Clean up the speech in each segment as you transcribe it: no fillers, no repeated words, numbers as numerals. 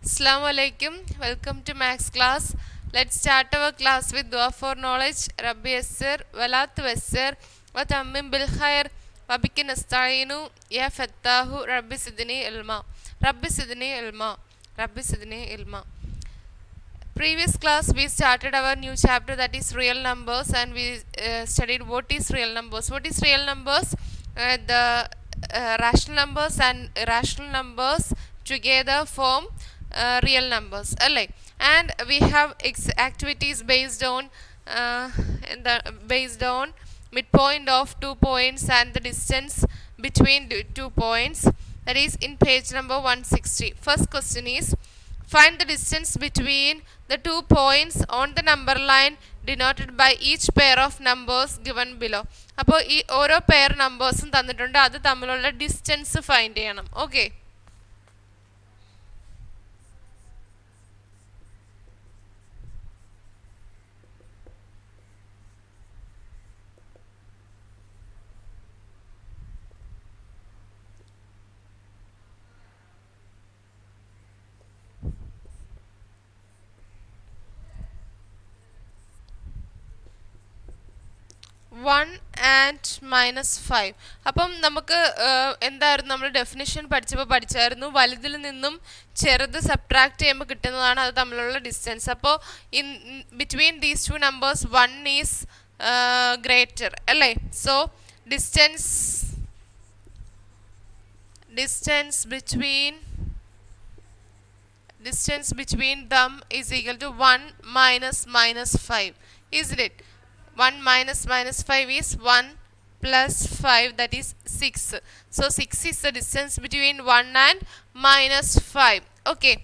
Assalamu alaikum. Welcome to Max class. Let's start our class with dua for knowledge. Rabbi yassir wala tuyassir wa tammim bil khair wa bika nasta'inu ya fattahu rabbi sidni ilma. Rabbi sidni ilma. Rabbi sidni ilma. Previous class we started our new chapter, that is real numbers, and we studied what is real numbers. What is real numbers? The rational numbers and irrational numbers together form real numbers, alle. And we have activities based on midpoint of 2 points and the distance between 2 points, that is in page number 160. First question is, find the distance between the 2 points on the number line denoted by each pair of numbers given below. അപ്പോൾ ഈ ഓരോ pair നമ്പേഴ്സും തന്നിട്ടുണ്ട്, അത് തമ്മിലുള്ള distance find ചെയ്യണം. Okay, 1 and -5. അപ്പം നമുക്ക് എന്തായിരുന്നു നമ്മൾ ഡെഫിനിഷൻ പഠിച്ചായിരുന്നു, വലുതിൽ നിന്നും ചെറുത് സബ്ട്രാക്ട് ചെയ്യുമ്പോൾ കിട്ടുന്നതാണ് അത് തമ്മിലുള്ള ഡിസ്റ്റൻസ്. അപ്പോൾ in between these two numbers 1 is greater അല്ലേ. So distance between them is equal to 1 minus -5, isn't it? 1 minus -5 is 1 plus 5, that is 6. So 6 is the distance between 1 and -5. Okay,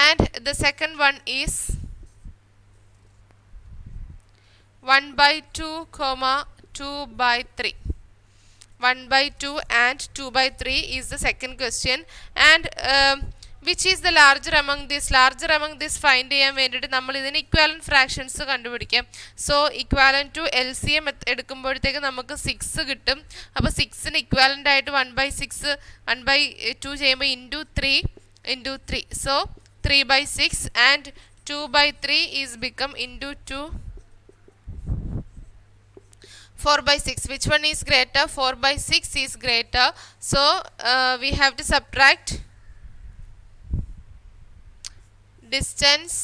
and the second one is 1 by 2 comma 2 by 3. 1 by 2 and 2 by 3 is the second question. And which is the larger among this find ചെയ്യാൻ വേണ്ടിയിട്ട് നമ്മൾ ഇതിന് equivalent fractions കണ്ടുപിടിക്കാം. So equivalent to LCM എടുക്കുമ്പോഴത്തേക്ക് നമുക്ക് 6 കിട്ടും. അപ്പോൾ 6ന് equivalent ആയിട്ട് 1/6 1/2 ചെയ്യുമ്പോൾ into 3. So 3/6 and 2/3 is become into 2 4/6. Which one is greater? 4/6 is greater. So we have to subtract distance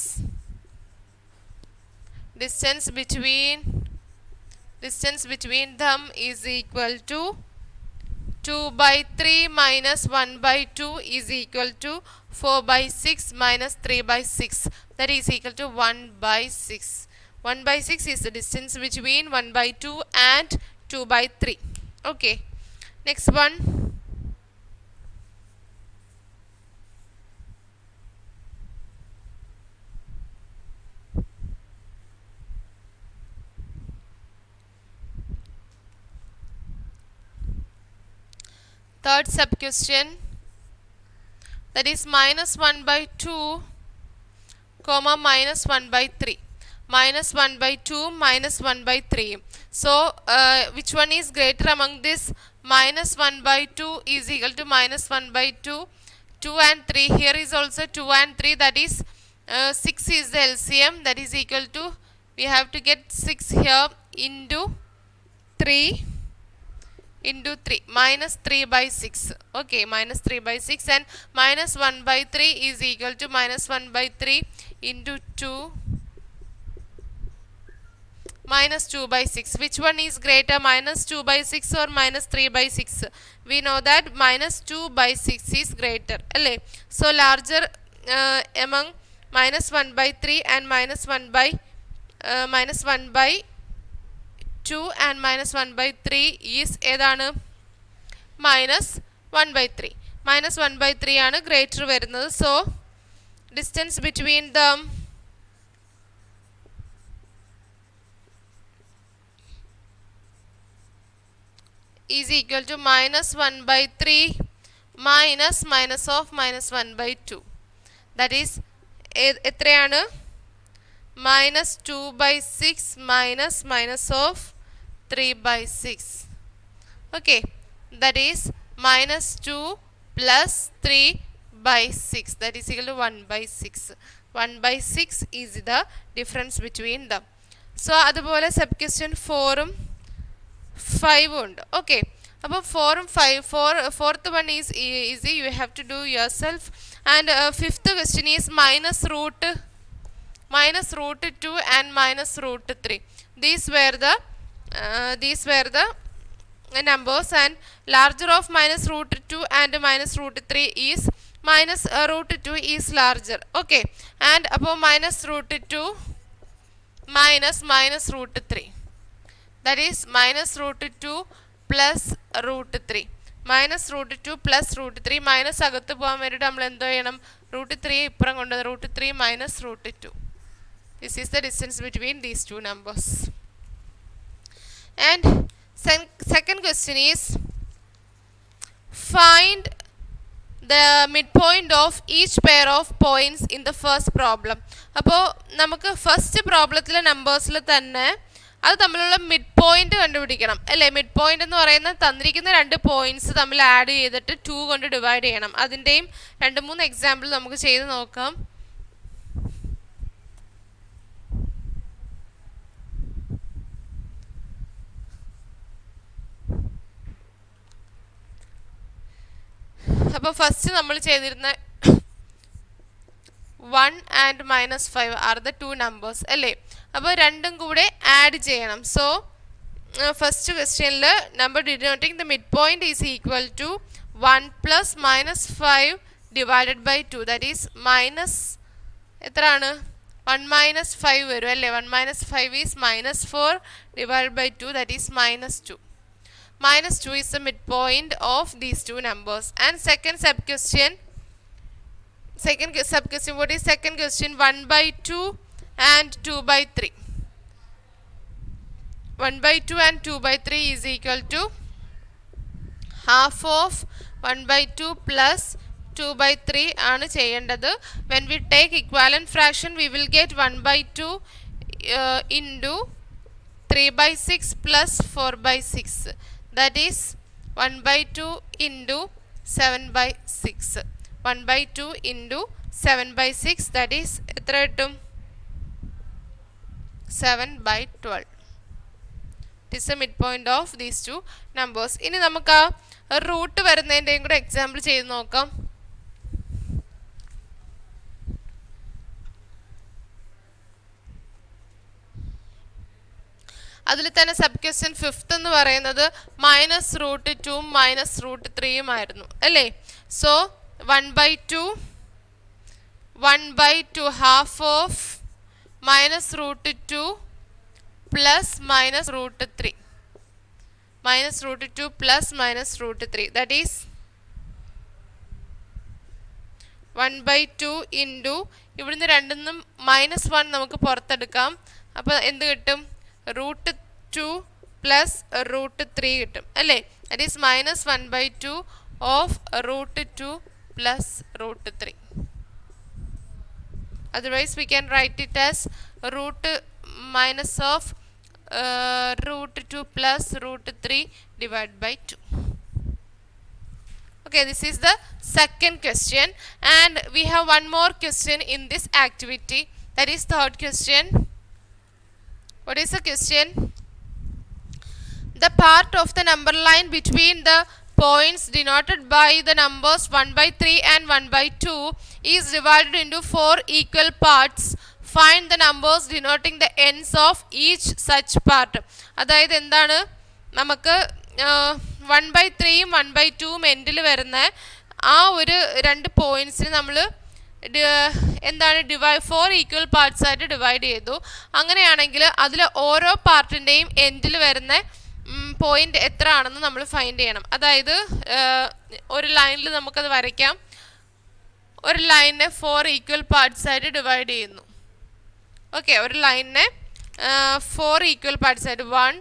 between them is equal to 2/3 minus 1/2 is equal to 4/6 minus 3/6, that is equal to 1/6. 1/6 is the distance between 1/2 and 2/3. Okay, next one. Third sub question, that is -1/2 comma -1/3. -1/2 -1/3. So which one is greater among this? -1/2 is equal to -1/2. 2 and 3, here is also 2 and 3, that is 6 is the LCM, that is equal to, we have to get 6 here into 3 -3/6. Okay, -3/6, and -1/3 is equal to -1/3 into 2 -2/6. Which one is greater, -2/6 or -3/6? We know that -2/6 is greater, alle. So larger among -1/3 and -1/2 and -1/3 is ഏതാണ്? -1/3. -1/3 ആണ് greater വരുന്നത്. So distance between them is equal to -1/3 minus of -1/2, that is എത്രയാണ്? -2/6 minus of 3/6. Okay, that is -2 plus 3 by 6, that is equal to 1 by 6. 1 by 6 is the difference between them. So അതുപോലെ sub question 4ഉം 5ഉം ഉണ്ട്. Okay, അപ്പോൾ 4ഉം 5 fourth one is easy, you have to do yourself. And fifth question is minus root 2 and minus root 3. These were the numbers, and larger of minus root 2 and minus root 3 is minus root 2 is larger. Okay, and above minus root 2 minus root 3, that is minus root 2 plus root 3. Minus root 2 plus root 3 minus അകത്ത് പോകാൻ വേണ്ടിയിട്ട് നമ്മൾ എന്തോ ചെയ്യണം, root 3 ഇപ്പുറം കൊണ്ടുവന്ന് root 3 minus root 2. This is the distance between these two numbers. And second question is, find the midpoint of each pair of points in the first problem. അപ്പോൾ നമുക്ക് ഫസ്റ്റ് പ്രോബ്ലത്തിലെ നമ്പേഴ്സിൽ തന്നെ അത് തമ്മിലുള്ള മിഡ് പോയിന്റ് കണ്ടുപിടിക്കണം അല്ലേ. Mid point എന്ന് പറയുന്നത് തന്നിരിക്കുന്ന രണ്ട് പോയിന്റ്സ് തമ്മിൽ ആഡ് ചെയ്തിട്ട് 2 കൊണ്ട് ഡിവൈഡ് ചെയ്യണം. അതിൻ്റെയും 2-3 എക്സാമ്പിൾ നമുക്ക് ചെയ്ത് നോക്കാം. അപ്പോൾ ഫസ്റ്റ് നമ്മൾ ചെയ്തിരുന്ന 1 and minus 5 are the two numbers അല്ലേ. അപ്പോൾ രണ്ടും കൂടെ ആഡ് ചെയ്യണം. സോ ഫസ്റ്റ് ക്വസ്റ്റ്യനിൽ number denoting the mid point is equal to 1 plus minus 5 divided by 2, that is minus എത്രയാണ്, 1 minus 5 വരും അല്ലേ. 1 minus 5 is minus 4 divided by 2, that is minus 2. Minus 2 is the midpoint of these two numbers. And second sub question, what is second question? 1 by 2 and 2 by 3. 1 by 2 and 2 by 3 is equal to half of 1 by 2 plus 2 by 3 ആണ് ചെയ്യേണ്ടത്. When we take equivalent fraction, we will get 1 by 2 into 3 by 6 plus 4 by 6. That is 1 by 2 into 7 by 6. 1 by 2 into 7 by 6, that is എത്ര കിട്ടും, 7 by 12. It is the midpoint of these two numbers. ഇനി നമുക്ക് ആ root വരുന്നതിൻ്റെയും കൂടെ example ചെയ്ത് നോക്കാം. അതിൽ തന്നെ സബ് ക്വസ്റ്റ്യൻ ഫിഫ്ത്ത് എന്ന് പറയുന്നത് മൈനസ് റൂട്ട് 2 മൈനസ് റൂട്ട് 3 ആയിരുന്നു അല്ലേ. So 1 by 2 half of minus root 2 plus minus root 3. Minus root 2 plus minus root 3. That is 1 by 2 into ഇവിടുന്ന് രണ്ടിന്നും -1 നമുക്ക് പുറത്തെടുക്കാം. അപ്പോൾ എന്ത് കിട്ടും, റൂട്ട് 2 പ്ലസ് റൂട്ട് 3 കിട്ടും അല്ലേ. That is minus 1 by 2 of root 2 plus root 3. Otherwise we can write it as root minus of root 2 plus root 3 divided by 2. Okay, this is the second question, and we have one more question in this activity, that is third question. What is the question? The part of the number line between the points denoted by the numbers 1 by 3 and 1 by 2 is divided into 4 equal parts. Find the numbers denoting the ends of each such part. അതായത് എന്താണ്, നമുക്ക് 1 by 3 1 by 2 എൻഡിൽ വരുന്ന ആ ഒരു രണ്ട് പോയിന്റ്സിന് നമ്മൾ എന്താണ് 4 ഈക്വൽ പാർട്സ് ആയിട്ട് ഡിവൈഡ് ചെയ്തു. അങ്ങനെയാണെങ്കിൽ അതിൽ ഓരോ പാർട്ടിൻ്റെയും എൻഡിൽ വരുന്ന പോയിന്റ് എത്ര ആണെന്ന് നമ്മൾ ഫൈൻഡ് ചെയ്യണം. അതായത് ഒരു ലൈനിൽ നമുക്കത് വരയ്ക്കാം. ഒരു ലൈനിനെ 4 ഈക്വൽ പാർട്സ് ആയിട്ട് ഡിവൈഡ് ചെയ്യുന്നു. ഓക്കെ, ഒരു ലൈനിനെ 4 ഈക്വൽ പാർട്സ് ആയിട്ട് 1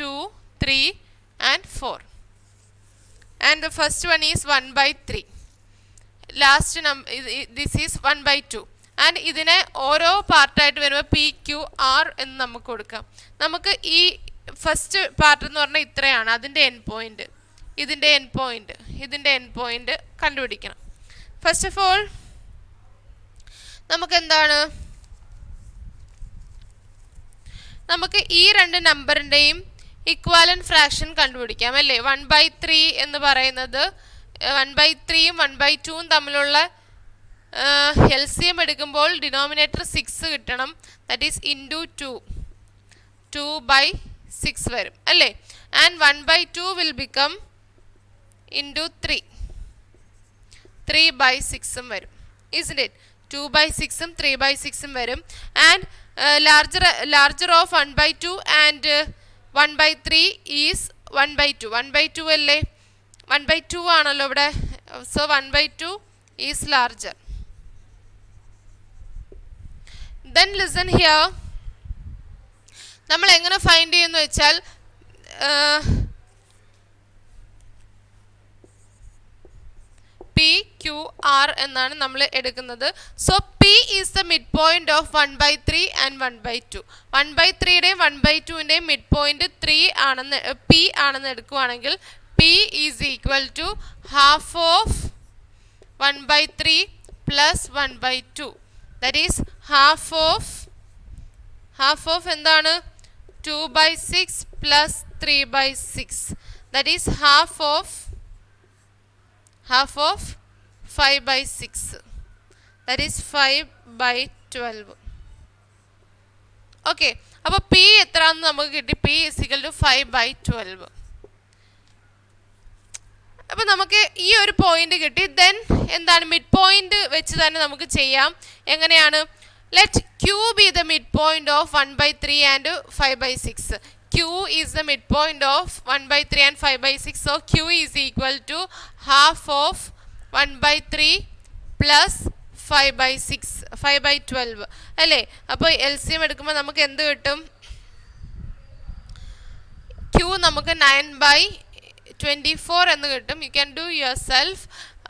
2 3 and 4. And the first one is 1 by 3. Last number, this is 1 by 2. And ഇതിനെ ഓരോ പാർട്ടായിട്ട് വരുമ്പോൾ PQR എന്ന് നമുക്ക് കൊടുക്കാം. നമുക്ക് ഈ ഫസ്റ്റ് പാർട്ട് എന്ന് പറഞ്ഞാൽ ഇത്രയാണ് അതിൻ്റെ എൻഡ് പോയിന്റ്, ഇതിൻ്റെ എൻഡ് പോയിന്റ് കണ്ടുപിടിക്കണം. ഫസ്റ്റ് ഓഫ് ഓൾ നമുക്ക് എന്താണ്, നമുക്ക് ഈ രണ്ട് നമ്പറിൻ്റെയും ഇക്വാലൻറ്റ് ഫ്രാക്ഷൻ കണ്ടുപിടിക്കാം അല്ലേ. 1/3 എന്ന് പറയുന്നത് 1/3യും 1/2വും തമ്മിലുള്ള LCM എടുക്കുമ്പോൾ ഡിനോമിനേറ്റർ 6 കിട്ടണം. ദാറ്റ് ഈസ് ഇൻറ്റു 2/6 വരും അല്ലേ. ആൻഡ് 1/2 വിൽ ബിക്കം ഇൻറ്റു 3/6 വരും. isn't it? 2/6ഉം 3/6ഉം വരും. And larger of 1/2 and 1/3 is 1/2. 1/2 അല്ലേ, 1/2 ആണല്ലോ ഇവിടെ. So 1/2 is larger. Then listen here, നമ്മൾ എങ്ങനെ ഫൈൻഡ് ചെയ്യുന്നു വെച്ചാൽ PQR എന്നാണ് നമ്മൾ എടുക്കുന്നത്. So P is the mid point of 1/3 and 1/2. 1/3യുടെയും 1/2ൻ്റെയും മിഡ് പോയിന്റ് P ആണെന്ന് എടുക്കുവാണെങ്കിൽ P is equal to half of 1/3 plus 1/2. That is half of എന്താണ് 2/6 plus 3/6. That is half of 5/6. That is 5/12. Okay, അപ്പോൾ P എത്രയാണെന്ന് നമുക്ക് കിട്ടി. P is equal to 5/12. അപ്പോൾ നമുക്ക് ഈ ഒരു പോയിന്റ് കിട്ടി. ദെൻ എന്താണ്, മിഡ് പോയിന്റ് വെച്ച് തന്നെ നമുക്ക് ചെയ്യാം. എങ്ങനെയാണ്, let Q be the midpoint of 1/3 and 5/6. Q is the midpoint of 1/3 and 5/6. So Q is equal to half of 1/3 plus 5/6, 5/12 അല്ലേ. അപ്പോൾ LCM എടുക്കുമ്പോൾ നമുക്ക് എന്ത് കിട്ടും, Q നമുക്ക് 9/24 എന്ന് കിട്ടും. You can do your self.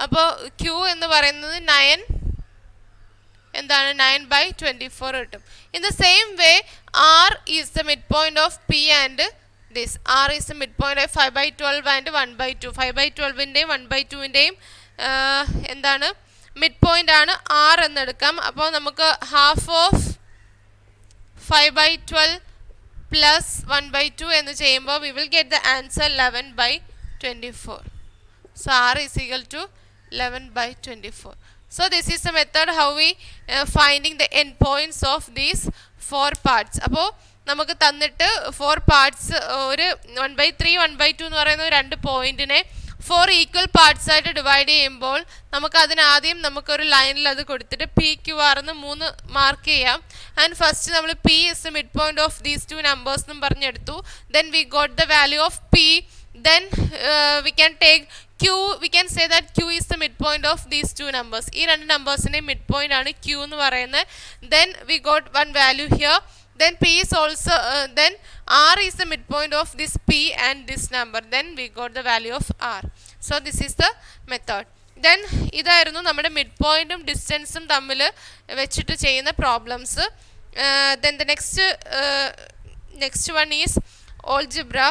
അപ്പോൾ Q എന്ന് പറയുന്നത് 9/24 കിട്ടും. In the same way R is the mid point of P and this. R is the mid point of 5/12 and 1/2. 5/12ൻ്റെയും 1/2ൻ്റെയും എന്താണ് മിഡ് പോയിന്റ് ആണ് R എന്നെടുക്കാം. അപ്പോൾ നമുക്ക് ഹാഫ് ഓഫ് 5/12 പ്ലസ് 1/2 എന്ന് ചെയ്യുമ്പോൾ we will get the answer 11/24. So R is equal to 11/24. So this is the method how we finding the end points of these 4 parts. അപ്പോൾ നമുക്ക് തന്നിട്ട് 4 പാർട്സ്, ഒരു 1/3 1/2 എന്ന് പറയുന്ന 2 പോയിന്റിനെ 4 ഈക്വൽ പാർട്സ് ആയിട്ട് ഡിവൈഡ് ചെയ്യുമ്പോൾ നമുക്ക് അതിനാദ്യം നമുക്കൊരു ലൈനിൽ അത് കൊടുത്തിട്ട് PQR എന്ന് 3 മാർക്ക് ചെയ്യാം. ആൻഡ് ഫസ്റ്റ് നമ്മൾ P is the mid point of these 2 numbers എന്നും പറഞ്ഞെടുത്തു. Then we got the value of P. Then we can take Q. We can say that Q is the midpoint of these 2 numbers. ഈ 2 നമ്പേഴ്സിൻ്റെ mid point ആണ് Q എന്ന് പറയുന്നത്. Then we got one value here. Then P is also then R is the midpoint of this P and this number. Then we got the value of R. So this is the method. Then ഇതായിരുന്നു നമ്മുടെ mid പോയിന്റും ഡിസ്റ്റൻസും തമ്മിൽ വെച്ചിട്ട് ചെയ്യുന്ന problems. Then the next one is algebra.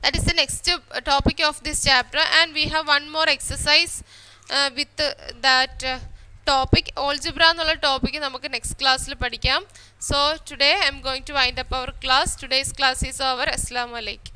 That is the next topic of this chapter, and we have one more exercise with that topic. Algebra എന്നുള്ള topic നമുക്ക് next classൽ പഠിക്കാം. So today I am going to wind up our class. Today's class is over. Assalamu alaikum.